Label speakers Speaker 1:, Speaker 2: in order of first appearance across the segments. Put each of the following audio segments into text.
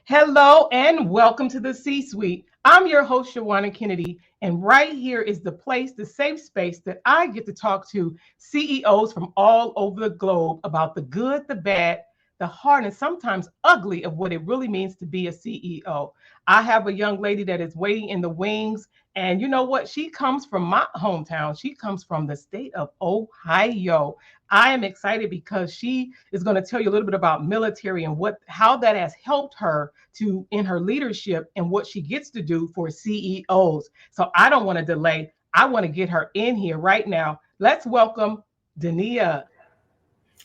Speaker 1: Hello and welcome to the C-Suite. I'm your host, Shawanna Kennedy, and right here is the place, the safe space that I get to talk to CEOs from all over the globe about the good, the bad, the hard, and sometimes ugly of what it really means to be a CEO. I have a young lady that is waiting in the wings, and you know what? She comes from my hometown. She comes from the state of Ohio. I am excited because she is going to tell you a little bit about military and how that has helped her to in her leadership and what she gets to do for CEOs. So I don't want to delay. I want to get her in here right now. Let's welcome Denia.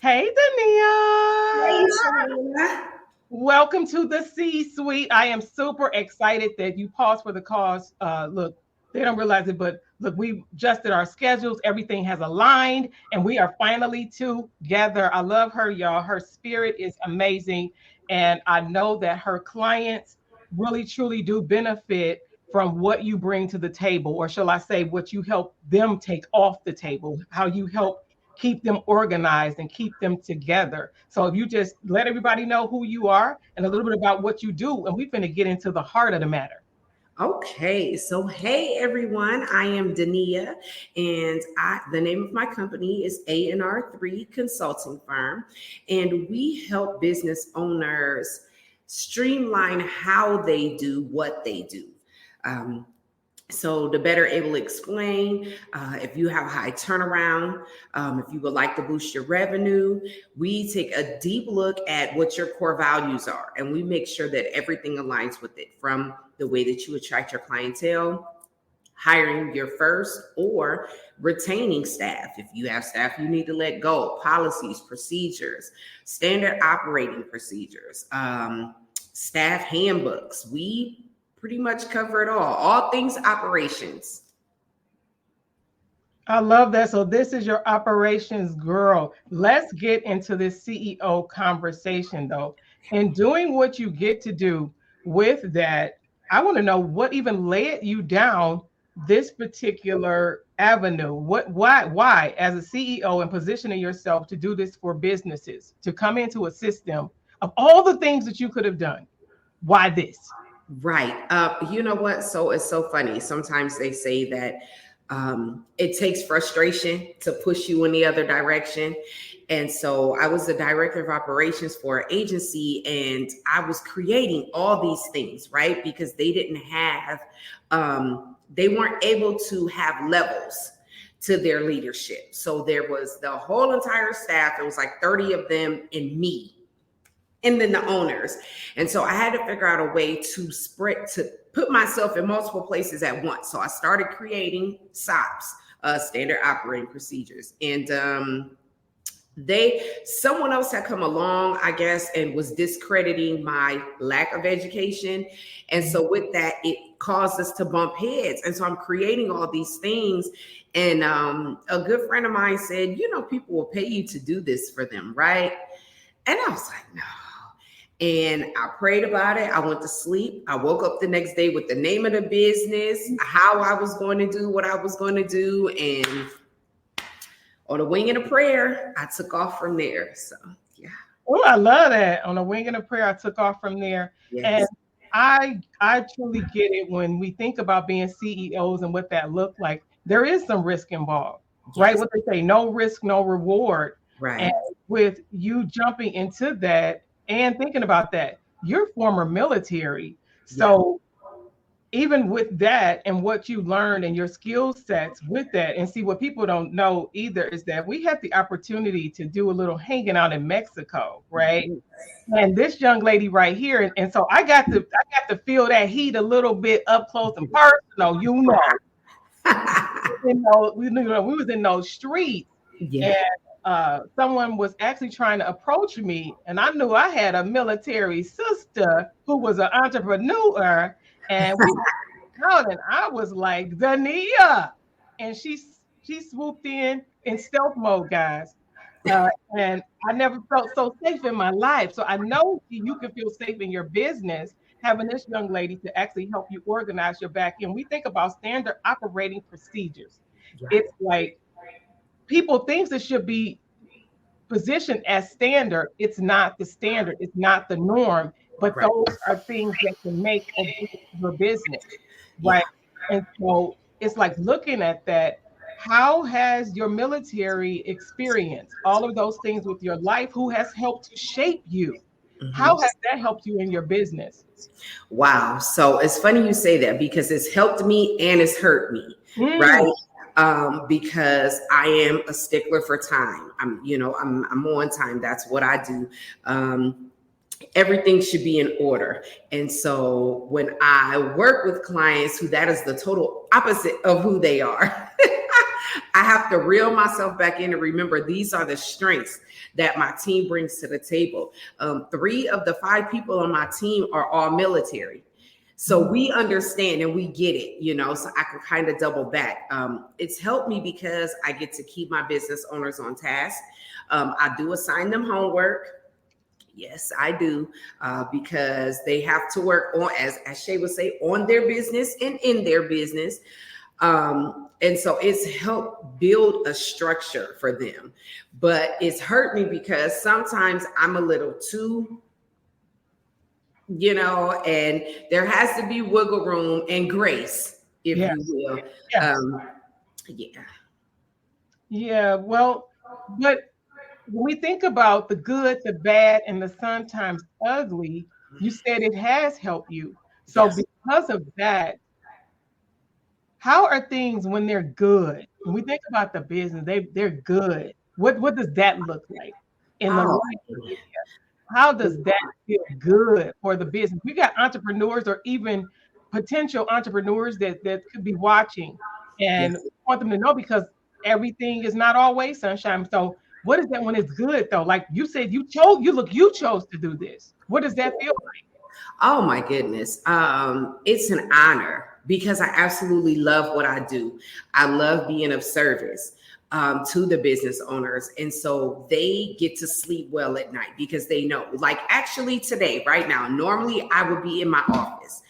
Speaker 1: Hey,
Speaker 2: Hey,
Speaker 1: Denia.
Speaker 2: Shawanna.
Speaker 1: Welcome to the C-Suite. I am super excited that you paused for the cause. Look, they don't realize it, but look, we adjusted our schedules. Everything has aligned, and we are finally together. I love her, y'all. Her spirit is amazing, and I know that her clients really, truly do benefit from what you bring to the table, or shall I say, what you help them take off the table, how you help keep them organized and keep them together. So if you just let everybody know who you are and a little bit about what you do, and we're going to get into the heart of the matter.
Speaker 2: Okay, so hey everyone, I am Denia, and the name of my company is A&R3 Consulting Firm, and we help business owners streamline how they do what they do. Um, So to better able to explain, if you have high turnaround, if you would like to boost your revenue, we take a deep look at what your core values are, and we make sure that everything aligns with it, from the way that you attract your clientele, hiring your first, or retaining staff. If you have staff you need to let go, policies, procedures, standard operating procedures, staff handbooks. We pretty much cover it all things operations.
Speaker 1: I love that. So this is your operations girl. Let's get into this CEO conversation though. And doing what you get to do with that, I want to know what even led you down this particular avenue. Why, as a CEO and positioning yourself to do this for businesses, to come into a system of all the things that you could have done? Why this?
Speaker 2: Right. You know what? So it's so funny. Sometimes they say that it takes frustration to push you in the other direction. And so I was the director of operations for an agency, and I was creating all these things, right? Because they didn't have, they weren't able to have levels to their leadership. So there was the whole entire staff. It was like 30 of them and me, and then the owners. And so I had to figure out a way to put myself in multiple places at once. So I started creating SOPs, standard operating procedures. And someone else had come along, I guess, and was discrediting my lack of education. And so with that, it caused us to bump heads. And so I'm creating all these things. And a good friend of mine said, people will pay you to do this for them, right? And I was like, no. And I prayed about it. I went to sleep. I woke up the next day with the name of the business, how I was going to do what I was going to do. And on a wing and a prayer, I took off from there. So, yeah.
Speaker 1: Oh, I love that. On a wing and a prayer, I took off from there.
Speaker 2: Yes.
Speaker 1: And I truly get it when we think about being CEOs and what that looked like. There is some risk involved, right? What they say, no risk, no reward.
Speaker 2: Right.
Speaker 1: And with you jumping into that and thinking about that, you're former military. So even with that and what you learned and your skill sets with that, and see, what people don't know either is that we had the opportunity to do a little hanging out in Mexico, right? And this young lady right here, and so I got to feel that heat a little bit up close and personal, we was in those streets.
Speaker 2: Yeah.
Speaker 1: And someone was actually trying to approach me, and I knew I had a military sister who was an entrepreneur, and we were out, and I was like, Denia, and she swooped in stealth mode, guys. And I never felt so safe in my life. So I know you can feel safe in your business having this young lady to actually help you organize your back end. We think about standard operating procedures. It's like people think it should be positioned as standard. It's not the standard. It's not the norm. but
Speaker 2: Right.
Speaker 1: those are things that can make or break your business,
Speaker 2: Yeah.
Speaker 1: right? And so it's like looking at that. How has your military experience, all of those things with your life, who has helped to shape you?
Speaker 2: Mhm.
Speaker 1: How has that helped you in your business?
Speaker 2: Wow. So it's funny you say that because it's helped me and it's hurt me,
Speaker 1: Mm,
Speaker 2: right? Because I am a stickler for time. I'm on time. That's what I do. Everything should be in order. And so when I work with clients who that is the total opposite of who they are, I have to reel myself back in and remember these are the strengths that my team brings to the table. 3 of the 5 people on my team are all military. So we understand and we get it, so I can kind of double back. It's helped me because I get to keep my business owners on task. I do assign them homework. Yes, I do, because they have to work on, as Shay would say, on their business and in their business. And so it's helped build a structure for them. But it's hurt me because sometimes I'm a little too, and there has to be wiggle room and grace, if
Speaker 1: yes,
Speaker 2: you will.
Speaker 1: yes.
Speaker 2: Yeah.
Speaker 1: Yeah, well, but when we think about the good, the bad, and the sometimes ugly, you said it has helped you. So
Speaker 2: Yes.
Speaker 1: because of that, how are things when they're good? When we think about the business, they're good. What does that look like in the
Speaker 2: Oh,
Speaker 1: life area? How does that feel good for the business? We got entrepreneurs or even potential entrepreneurs that could be watching, and
Speaker 2: yes.
Speaker 1: want them to know because everything is not always sunshine. So what is that when it's good though? Like you said, you chose to do this. What does that feel
Speaker 2: Oh my goodness. It's an honor because I absolutely love what I do. I love being of service to the business owners. And so they get to sleep well at night because they know, like actually today, right now, normally I would be in my office.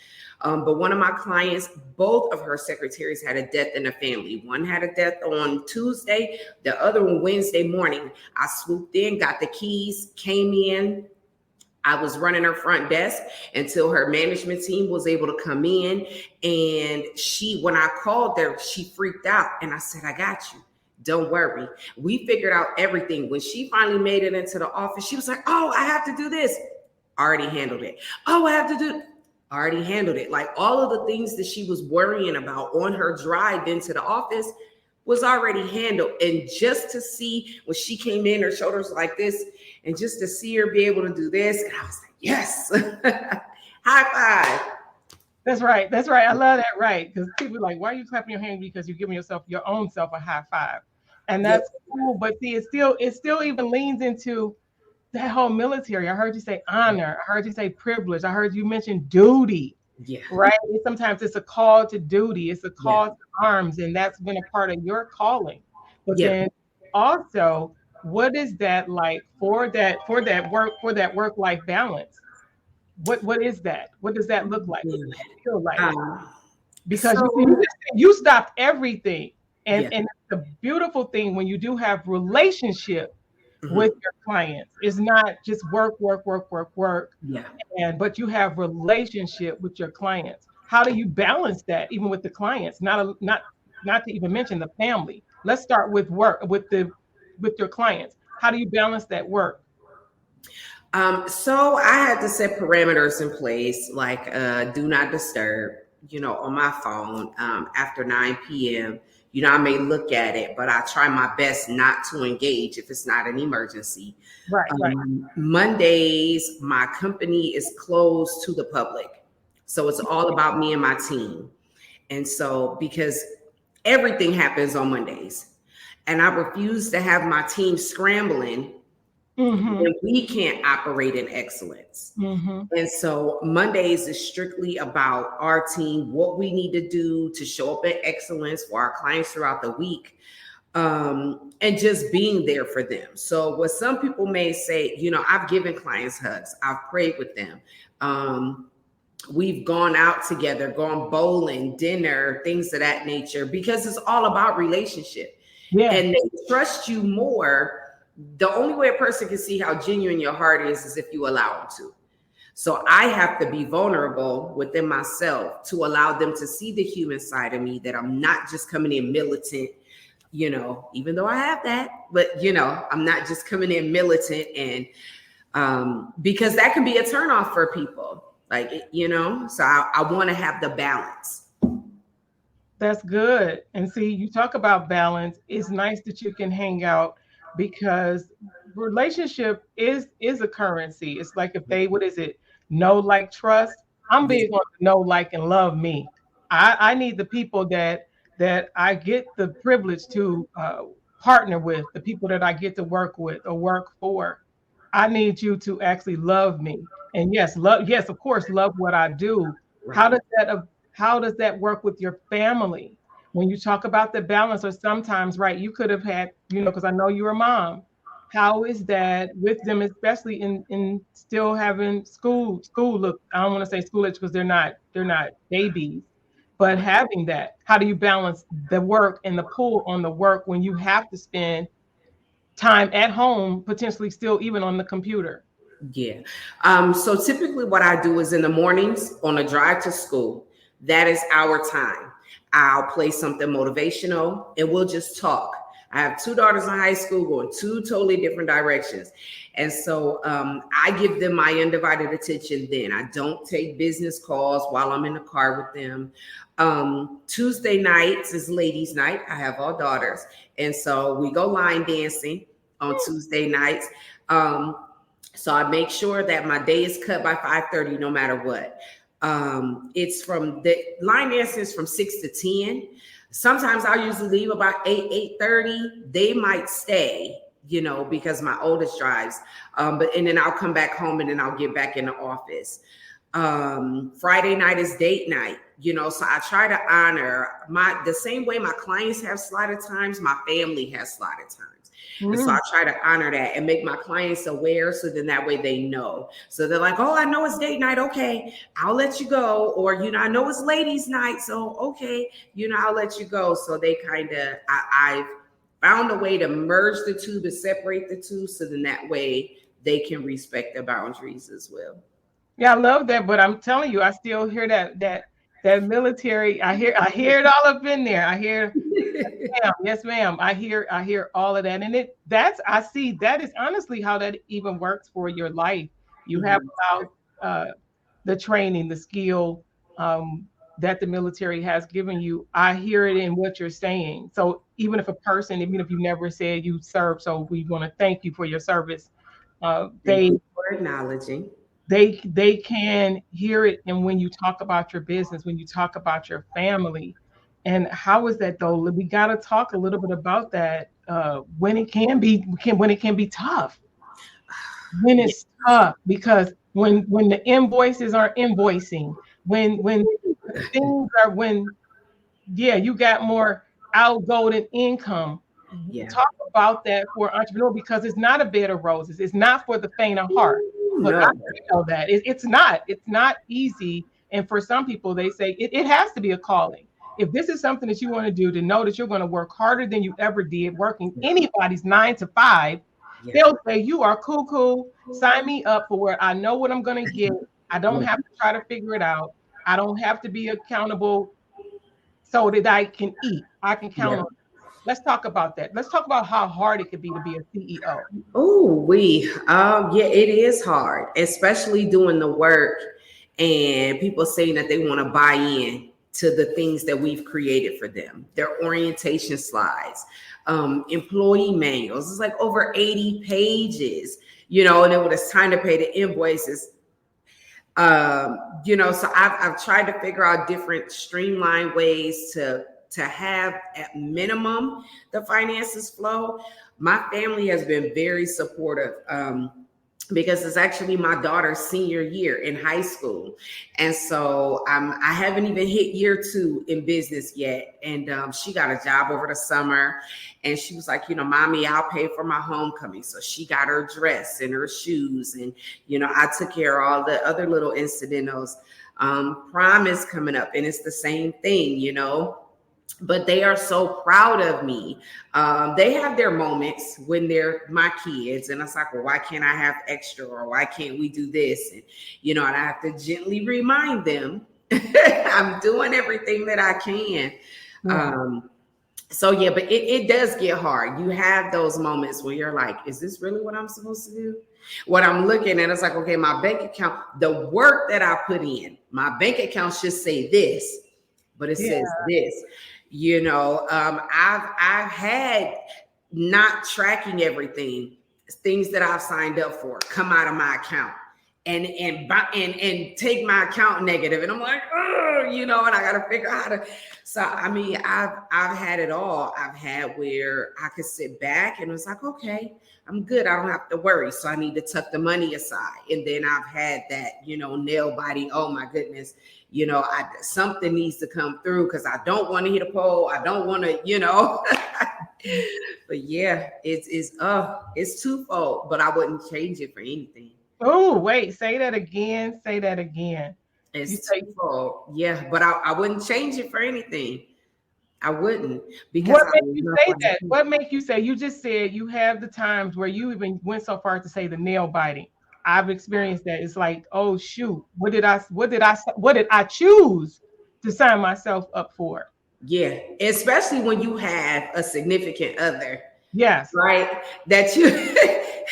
Speaker 2: But one of my clients, both of her secretaries had a death in the family. One had a death on Tuesday, the other one Wednesday morning. I swooped in, got the keys, came in. I was running her front desk until her management team was able to come in. And when I called her, she freaked out. And I said, I got you. Don't worry. We figured out everything. When she finally made it into the office, she was like, oh, I have to do this. Already handled it. Oh, I have to do. Already handled it. Like all of the things that she was worrying about on her drive into the office was already handled. And just to see when she came in, her shoulders like this, and just to see her be able to do this, and I was like, yes, high five.
Speaker 1: That's right. That's right. I love that. Right. Because people are like, why are you clapping your hand? Because you're giving yourself your own self a high five. And
Speaker 2: Yep.
Speaker 1: that's cool. But see, it still even leans into that whole military. I heard you say honor. I heard you say privilege. I heard you mention duty.
Speaker 2: Yeah.
Speaker 1: Right. Sometimes it's a call to duty. It's a
Speaker 2: Yeah.
Speaker 1: call to arms. And that's been a part of your calling. But
Speaker 2: Yeah.
Speaker 1: then also, what is that like for that work-life balance? What is that? What does that look like? What does that feel like?
Speaker 2: Um,
Speaker 1: Because
Speaker 2: so
Speaker 1: you stopped everything. And
Speaker 2: yeah.
Speaker 1: and the beautiful thing when you do have relationship with
Speaker 2: Mhm.
Speaker 1: your clients is not just work, work, work, work, work,
Speaker 2: Yeah.
Speaker 1: but you have relationship with your clients. How do you balance that even with the clients? Not to even mention the family. Let's start with work with your clients. How do you balance that work?
Speaker 2: So I had to set parameters in place, like do not disturb, on my phone after 9 p.m. I may look at it, but I try my best not to engage if it's not an emergency.
Speaker 1: Right, right.
Speaker 2: Mondays, my company is closed to the public. So it's all about me and my team. And so, because everything happens on Mondays, and I refuse to have my team scrambling
Speaker 1: Mm-hmm.
Speaker 2: when we can't operate in excellence.
Speaker 1: Mm-hmm.
Speaker 2: And so Mondays is strictly about our team, what we need to do to show up in excellence for our clients throughout the week, and just being there for them. So what some people may say, I've given clients hugs, I've prayed with them. We've gone out together, gone bowling, dinner, things of that nature, because it's all about relationship.
Speaker 1: Yes.
Speaker 2: And they trust you more. The only way a person can see how genuine your heart is if you allow them to. So I have to be vulnerable within myself to allow them to see the human side of me, that I'm not just coming in militant, even though I have that, but I'm not just coming in militant, and because that can be a turnoff for people, so I want to have the balance.
Speaker 1: That's good. And see, you talk about balance. It's nice that you can hang out, because relationship is a currency. It's like, if they, what is it? Know, like, trust. I'm big on know, like, and love me. I need the people that I get the privilege to partner with, the people that I get to work with or work for. I need you to actually love me. And yes, love, yes, of course, love what I do. How
Speaker 2: Right.
Speaker 1: does that how does that work with your family? When you talk about the balance, or sometimes, right, you could have had, because I know you're a mom. How is that with them, especially in still having school? Look, I don't want to say school age, because they're not babies, but having that, how do you balance the work and the pull on the work when you have to spend time at home, potentially still even on the computer?
Speaker 2: Yeah. So typically what I do is in the mornings on a drive to school, that is our time. I'll play something motivational and we'll just talk. I have two daughters in high school going two totally different directions. And so I give them my undivided attention then. I don't take business calls while I'm in the car with them. Tuesday nights is ladies' night. I have all daughters. And so we go line dancing on Tuesday nights. So I make sure that my day is cut by 5:30, no matter what. It's from the line dancing from 6 to 10. Sometimes I'll usually leave about 8:30. They might stay, because my oldest drives. And then I'll come back home and then I'll get back in the office. Friday night is date night, so I try to honor the same way my clients have slotted times, my family has slotted times. And so I try to honor that and make my clients aware, so then that way they know. So they're like, oh, I know it's date night. Okay, I'll let you go. Or, I know it's ladies' night. So, okay, I'll let you go. So they I've found a way to merge the two, to separate the two. So then that way they can respect their boundaries as well.
Speaker 1: Yeah, I love that, but I'm telling you, I still hear that military. I hear it all up in there. I hear, yes, ma'am. I hear all of that, and I see that is honestly how that even works for your life. You have about the training, the skill that the military has given you. I hear it in what you're saying. So even if you never said you served, so we want to thank you for your service.
Speaker 2: Thank
Speaker 1: They
Speaker 2: you for acknowledging.
Speaker 1: they can hear it. And when you talk about your business, when you talk about your family, and how is that though? We got to talk a little bit about that, when it can be tough. When it's tough, because when the invoices aren't invoicing, when things are, when, yeah, you got more outgoing income.
Speaker 2: Yeah.
Speaker 1: Talk about that for entrepreneur, because it's not a bed of roses. It's not for the faint of heart. Look, I
Speaker 2: No.
Speaker 1: know that it's not. It's not easy. And for some people, they say it has to be a calling. If this is something that you want to do, to know that you're going to work harder than you ever did working anybody's 9 to 5,
Speaker 2: Yeah.
Speaker 1: they'll say, you are cool. Sign me up for where I know what I'm going to get. I don't have to try to figure it out. I don't have to be accountable so that I can eat. I can count
Speaker 2: Yeah.
Speaker 1: on. Let's talk about that. Let's talk about how hard it could be to be a CEO.
Speaker 2: Oh, yeah, it is hard, especially doing the work and people saying that they want to buy in to the things that we've created for them. Their orientation slides, employee manuals. It's like over 80 pages, and then when it's time to pay the invoices, so I've tried to figure out different streamlined ways to have at minimum the finances flow. My family has been very supportive, because it's actually my daughter's senior year in high school. And so I haven't even hit year 2 in business yet. And she got a job over the summer, and she was like, mommy, I'll pay for my homecoming. So she got her dress and her shoes, and, I took care of all the other little incidentals. Prom is coming up, and it's the same thing, but they are so proud of me. They have their moments when they're my kids, and it's like, well, why can't I have extra, or why can't we do this? And, and I have to gently remind them I'm doing everything that I can. So yeah, but it does get hard. You have those moments where you're like, is this really what I'm supposed to do? What I'm looking at, it's like, okay, my bank account, the work that I put in, my bank account should say this, but it says this. I've had not tracking everything, things that I've signed up for come out of my account and take my account negative, and I'm like, oh, and I got to figure out how to. So I mean, I've had it all. I've had where I could sit back and it's like, okay, I'm good. I don't have to worry. So I need to tuck the money aside. And then I've had that, nail biting. Oh my goodness. Something needs to come through because I don't want to hit a pole. I don't want to, but yeah, it's twofold, but I wouldn't change it for anything.
Speaker 1: Oh, wait, say that again. Say that again.
Speaker 2: It's twofold. Yeah, but I wouldn't change it for anything. I wouldn't. Because
Speaker 1: what makes you say that? What makes you say? You just said you have the times where you even went so far to say the nail biting. I've experienced that. It's like, oh shoot, what did I choose to sign myself up for?
Speaker 2: Yeah, especially when you have a significant other.
Speaker 1: Yes.
Speaker 2: Right. That you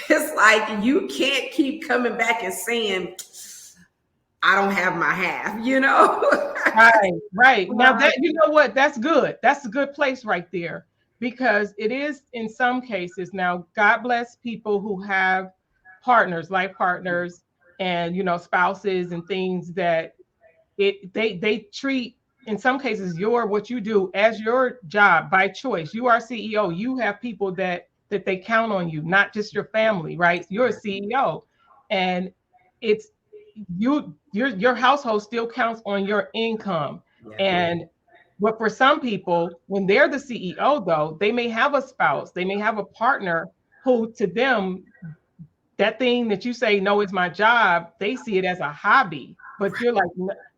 Speaker 2: it's like you can't keep coming back and saying, I don't have my half,
Speaker 1: Right. Now that, you know what, that's good. That's a good place right there, because it is in some cases. Now, God bless people who have partners, life partners, and spouses and things that they treat, in some cases, what you do as your job by choice. You are CEO. You have people that they count on you, not just your family, right? You're a CEO, and it's your household still counts on your income. But for some people, when they're the CEO, though, they may have a spouse, they may have a partner who, to them, that thing that you say, no, it's my job, they see it as a hobby. But you're like,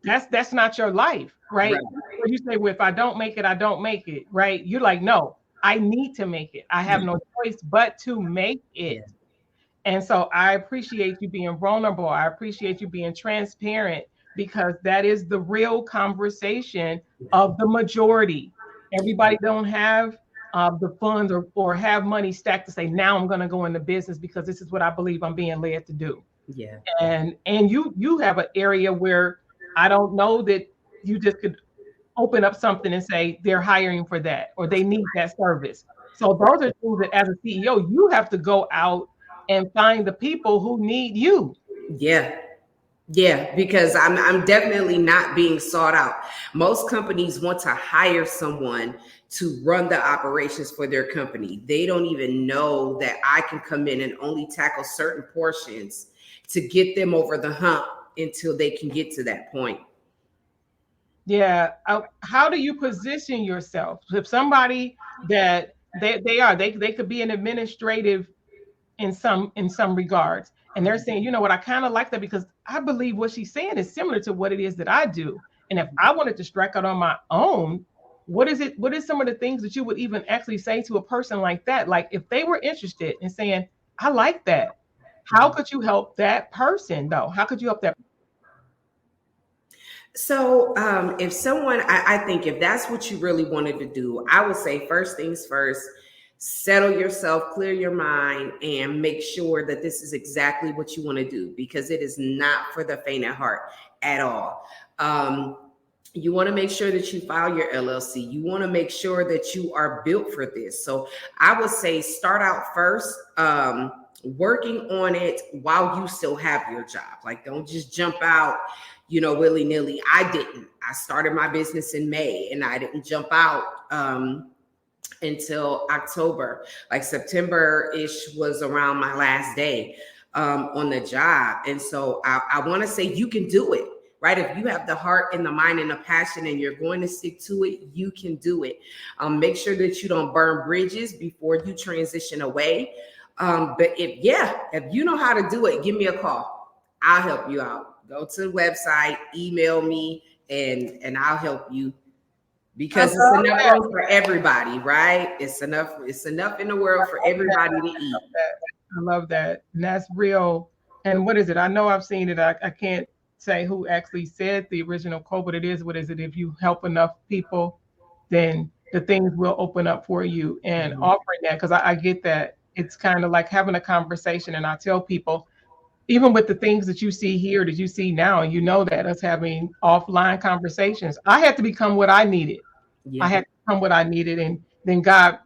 Speaker 1: that's not your life, right? Or you say, well, if I don't make it, I don't make it, right? You're like, no, I need to make it. I have no choice but to make it. And so I appreciate you being vulnerable. I appreciate you being transparent, because that is the real conversation of the majority. Everybody don't have the funds or have money stacked to say, now I'm going to go into business because this is what I believe I'm being led to do.
Speaker 2: Yeah.
Speaker 1: And you have an area where I don't know that you just could open up something and say they're hiring for that or they need that service. So those are things that as a CEO, you have to go out and find the people who need you.
Speaker 2: Yeah, because I'm definitely not being sought out. Most companies want to hire someone to run the operations for their company. They don't even know that I can come in and only tackle certain portions to get them over the hump until they can get to that point.
Speaker 1: Yeah. How do you position yourself? If somebody that they could be an administrative in some regards, and they're saying, you know what, I kind of like that because I believe what she's saying is similar to what it is that I do. And if I wanted to strike out on my own, what is some of the things that you would even actually say to a person like that? Like if they were interested in saying, I like that, how could you help that person though? How could you help that?
Speaker 2: So if someone, I think if that's what you really wanted to do, I would say first things first, settle yourself, clear your mind, and make sure that this is exactly what you want to do, because it is not for the faint at heart at all. You want to make sure that you file your LLC. You want to make sure that you are built for this. So I would say start out first, working on it while you still have your job. Like don't just jump out, willy-nilly. I didn't. I started my business in May and I didn't jump out until October. Like September-ish was around my last day on the job. And so I want to say you can do it, right? If you have the heart and the mind and the passion and you're going to stick to it, you can do it. Make sure that you don't burn bridges before you transition away. But if you know how to do it, give me a call. I'll help you out. Go to the website, email me, and I'll help you because it's enough room for everybody, right? It's enough in the world for everybody to eat.
Speaker 1: I love that. And that's real. And what is it? I know I've seen it. I can't say who actually said the original quote, but it is, what is it? If you help enough people, then the things will open up for you. And offering that, because I get that. It's kind of like having a conversation. And I tell people, even with the things that you see here, that you see now, you know that us having offline conversations, I had to become what I needed.
Speaker 2: Yeah.
Speaker 1: I had to become what I needed. And then God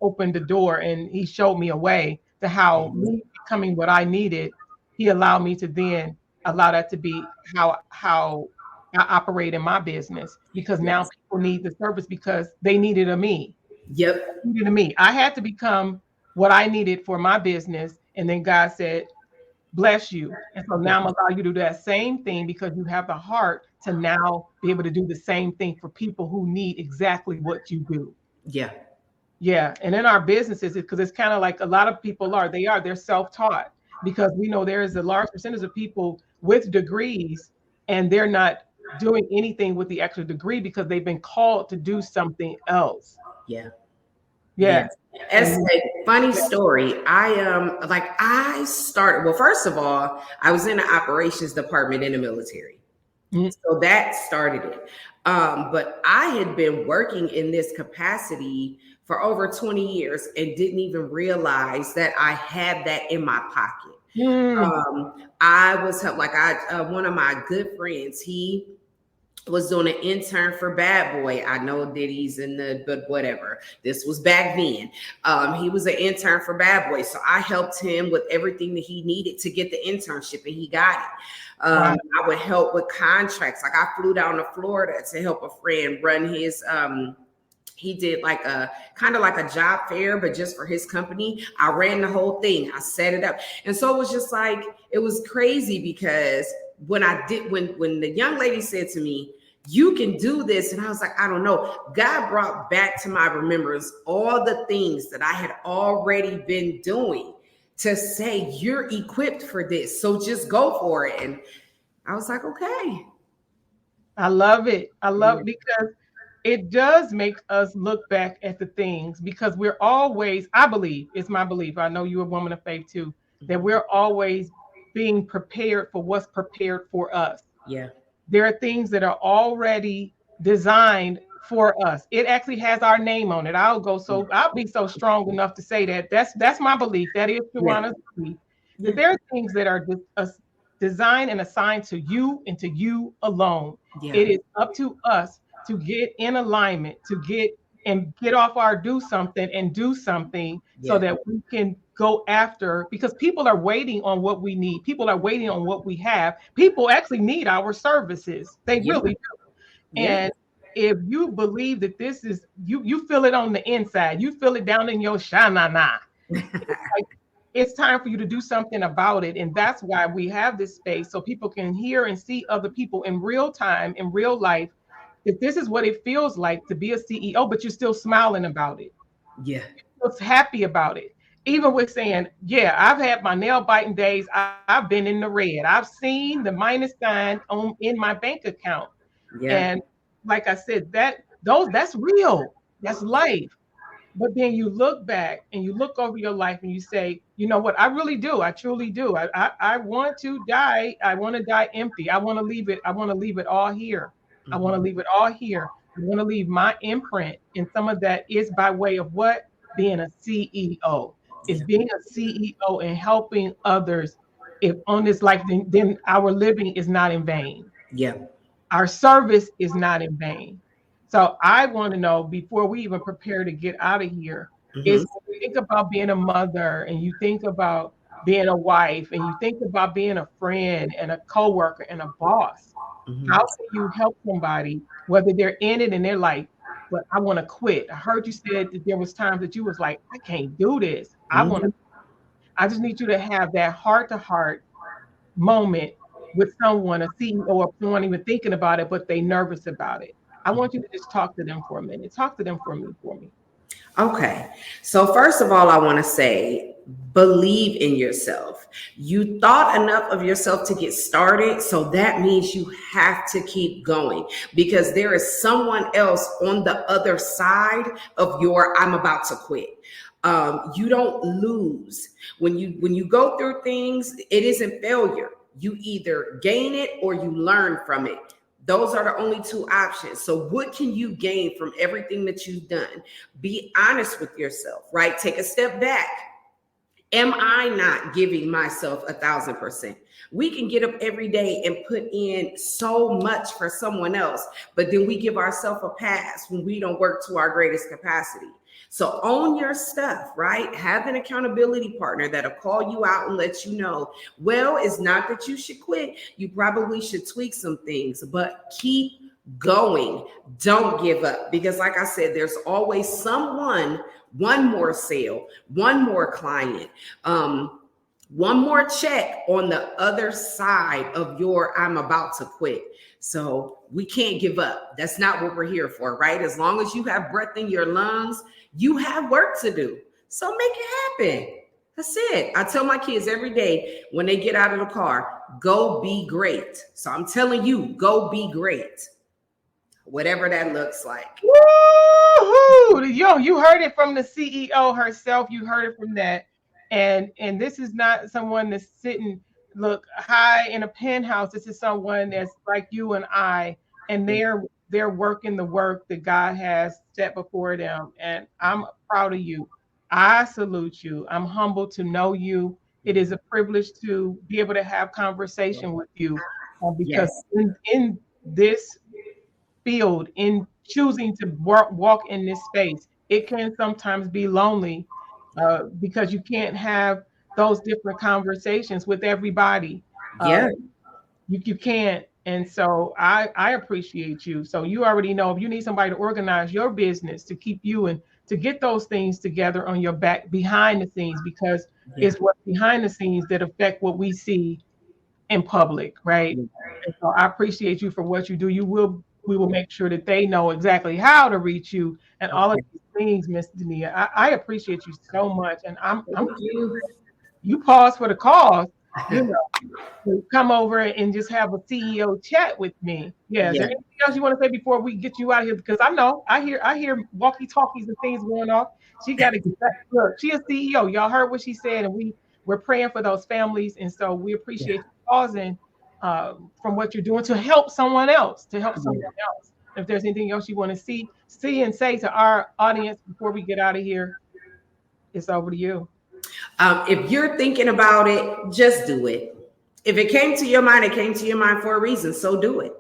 Speaker 1: opened the door and he showed me a way to how me becoming what I needed, he allowed me to then allow that to be how I operate in my business, because now people need the service because they needed a me.
Speaker 2: Yep.
Speaker 1: Needed a me. I had to become what I needed for my business. And then God said, bless you. And so now I'm allowing you to do that same thing, because you have the heart to now be able to do the same thing for people who need exactly what you do.
Speaker 2: Yeah.
Speaker 1: Yeah. And in our businesses, because it's kind of like a lot of people they're self-taught, because we know there is a large percentage of people with degrees and they're not doing anything with the extra degree because they've been called to do something else.
Speaker 2: Yeah.
Speaker 1: Yeah.
Speaker 2: As a funny story, I started, well, first of all, I was in the operations department in the military. So that started it. But I had been working in this capacity for over 20 years and didn't even realize that I had that in my pocket. I was one of my good friends, he was doing an intern for Bad Boy. I know that he's but whatever. This was back then. He was an intern for Bad Boy. So I helped him with everything that he needed to get the internship, and he got it. I would help with contracts. Like I flew down to Florida to help a friend run his, he did like a kind of like a job fair, but just for his company. I ran the whole thing. I set it up. And so it was just like, it was crazy, because when the young lady said to me, you can do this, and I was like, I don't know. God brought back to my remembrance all the things that I had already been doing to say, you're equipped for this, so just go for it. And I was like, okay.
Speaker 1: I love it. Because it does make us look back at the things, because we're always, I believe, it's my belief, I know you're a woman of faith too, that we're always being prepared for what's prepared for us.
Speaker 2: Yeah.
Speaker 1: There are things that are already designed for us. It actually has our name on it. I'll be so strong enough to say that that's my belief. That is Shawanna's belief. That there are things that are designed and assigned to you and to you alone. It is up to us to get in alignment, to get off our do something and do something so that we can go after, because people are waiting on what we need. People are waiting on what we have. People actually need our services. They really do. And if you believe that this is, you feel it on the inside, you feel it down in your shanana. It's time for you to do something about it. And that's why we have this space, so people can hear and see other people in real time, in real life, that this is what it feels like to be a CEO, but you're still smiling about it.
Speaker 2: Yeah.
Speaker 1: You're happy about it. Even with saying, I've had my nail biting days. I've been in the red. I've seen the minus sign in my bank account. Yeah. And like I said, that's real. That's life. But then you look back and you look over your life and you say, you know what? I really do. I truly do. I want to die. I want to die empty. I want to leave it. I want to leave it all here. I want to leave it all here. I want to leave my imprint. And some of that is by way of what? Being a CEO. Is being a CEO and helping others. If on this life, then our living is not in vain.
Speaker 2: Yeah.
Speaker 1: Our service is not in vain. So I want to know, before we even prepare to get out of here, is when you think about being a mother, and you think about being a wife, and you think about being a friend and a coworker and a boss, how can you help somebody, whether they're in it and they're like, but I want to quit. I heard you said that there was times that you was like, I can't do this. I just need you to have that heart-to-heart moment with someone, a CEO, or someone even thinking about it, but they nervous about it. I want you to just talk to them for a minute. Talk to them for me.
Speaker 2: Okay. So first of all, I want to say, believe in yourself. You thought enough of yourself to get started. So that means you have to keep going, because there is someone else on the other side of your I'm about to quit. You don't lose when you go through things. It isn't failure. You either gain it or you learn from it. Those are the only two options. So what can you gain from everything that you've done? Be honest with yourself, right? Take a step back. Am I not giving myself 1,000%? We can get up every day and put in so much for someone else, but then we give ourselves a pass when we don't work to our greatest capacity. So own your stuff, right? Have an accountability partner that'll call you out and let you know, well, it's not that you should quit. You probably should tweak some things, but keep going. Don't give up, because like I said, there's always someone, one more sale, one more client, one more check on the other side of your I'm about to quit. So we can't give up. That's not what we're here for, right? As long as you have breath in your lungs, you have work to do. So make it happen. That's it. I tell my kids every day when they get out of the car, go be great. So I'm telling you, go be great. Whatever that looks like.
Speaker 1: Woo-hoo! Yo, you heard it from the CEO herself. You heard it from that. And this is not someone that's sitting, look, high in a penthouse. This is someone that's like you and I, and they're working the work that God has set before them. And I'm proud of you. I salute you. I'm humbled to know you. It is a privilege to be able to have conversation with you, because
Speaker 2: Yes.
Speaker 1: in this field, in choosing to walk in this space, it can sometimes be lonely, because you can't have those different conversations with everybody. Uh,
Speaker 2: Yeah.
Speaker 1: you can't. And so I appreciate you. So you already know, if you need somebody to organize your business, to keep you and to get those things together on your back behind the scenes, because
Speaker 2: Yeah.
Speaker 1: it's what's behind the scenes that affect what we see in public, right? And so I appreciate you for what you do. We will make sure that they know exactly how to reach you and all of
Speaker 2: Okay.
Speaker 1: these things, Miss Denia. I appreciate you so much, and I'm
Speaker 2: Thank you.
Speaker 1: you pause for the cause, you know, to come over and just have a CEO chat with me. Yeah. Is there
Speaker 2: Yeah.
Speaker 1: anything else you want to say before we get you out of here? Because I know I hear walkie talkies and things going off. She got to get back. Look, she a CEO. Y'all heard what she said, and we're praying for those families, and so we appreciate
Speaker 2: Yeah.
Speaker 1: you pausing from what you're doing to help someone else.
Speaker 2: Yeah.
Speaker 1: If there's anything else you want to see and say to our audience before we get out of here, it's over to you.
Speaker 2: If you're thinking about it, just do it. If it came to your mind, it came to your mind for a reason. So do it.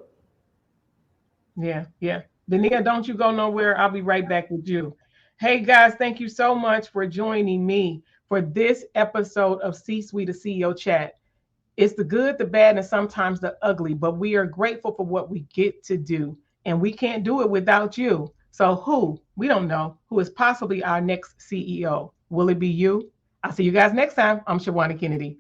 Speaker 1: Yeah, yeah. Denia, don't you go nowhere. I'll be right back with you. Hey guys, thank you so much for joining me for this episode of C-Suite, a CEO Chat. It's the good, the bad, and sometimes the ugly, but we are grateful for what we get to do. And we can't do it without you. So who? We don't know. Who is possibly our next CEO? Will it be you? I'll see you guys next time. I'm Shawanna Kennedy.